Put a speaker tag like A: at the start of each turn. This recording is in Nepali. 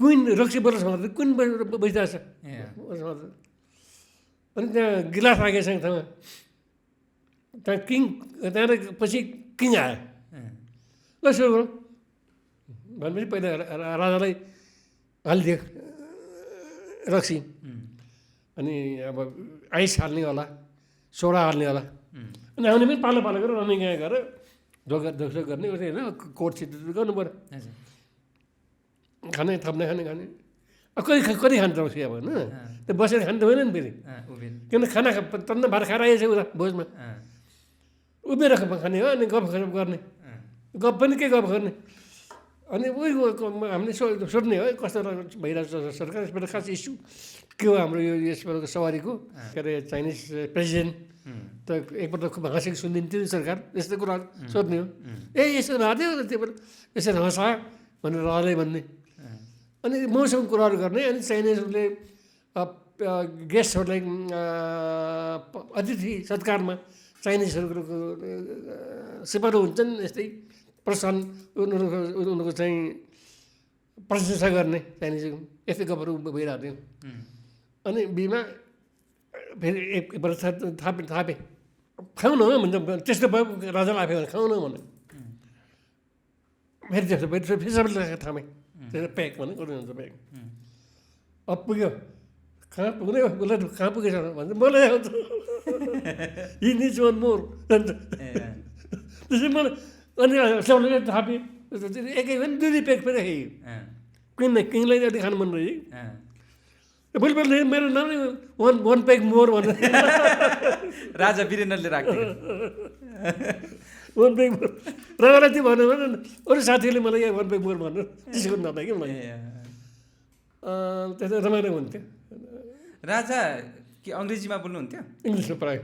A: क्विन रक्सी बोतल समात्दै क्विन बसिरहेको छ अनि त्यहाँ गिलास राखेको छ ठाउँमा त्यहाँ किङ त्यहाँबाट पछि किङ आयो ल सुरु गरौँ भनेपछि पहिला राजालाई हालिदियो रक्सी अनि अब आइस हाल्ने होला सोडा हाल्ने होला अनि आउने पनि पालो पालो गरेर रनिङ गएर ढोकढोक गर्ने होइन कोट छिट गर्नु पऱ्यो खाने थप्ने खाने कति कति खान्छ रक्सी अब होइन त्यो बसेर खानु त होइन नि फेरि किन खाना तन्न भात खाएर आएछ उता भोजमा उभिएर खाने हो अनि गफ गर्ने गफ पनि के गफ गर्ने अनि हामीले सोध्ने हो कस्तो भइरहेको छ सरकार यसबाट खास इस्यु के हो हाम्रो यो यसपल्टको सवारीको के अरे चाइनिज प्रेसिडेन्ट त एकपल्ट खुब हाँसेको सुनिदिन्थ्यो नि सरकार यस्तो कुराहरू सोध्ने हो यसो राख्यो त्यो बेला यसरी हँसायो भनेर रहलै भन्ने अनि मौसम कुराहरू गर्ने अनि चाइनिजहरूले गेस्टहरूलाई अतिथि सत्कारमा चाइनिजहरूको सिपालु हुन्छन् यस्तै प्रोत्साहन उनीहरूको चाहिँ प्रशंसा गर्ने चाइनिजको यस्तै गफहरू भइरहेको थियो अनि बिमा फेरि एकपल्ट थापे खाउँ न भन्छ त्यस्तो भयो राजालाई आफै भने खाउँ न भने फेरि त्यस्तो फेरि सबैले थामे त्यसो प्याक भने गर्नु हुन्छ प्याक अब पुग्यो कहाँ पुग्ने उसलाई कहाँ पुगेछ भन्छ मलाई आउँछ हि निड्स वान मोर भन्छ त्यसै मलाई अनि सबैले थापे एकै पनि दुई प्याक पनि खायो किङलाई अलिक खानु मन रहेछ भोलिपल्ट मेरो नाम नै वान प्याक मोर भनेर
B: राजा वीरेन्द्रले राख्थ्यो
A: वान प्याक मोर राजालाई त्यो भन्यो भने अरू साथीहरूले मलाई यहाँ वान प्याक मोर भन्नु त्यसको नपाए कि मलाई त्यस्तो रमाइलो हुन्थ्यो
B: राजा के अङ्ग्रेजीमा बोल्नुहुन्थ्यो
A: इङ्ग्लिसमा प्रायः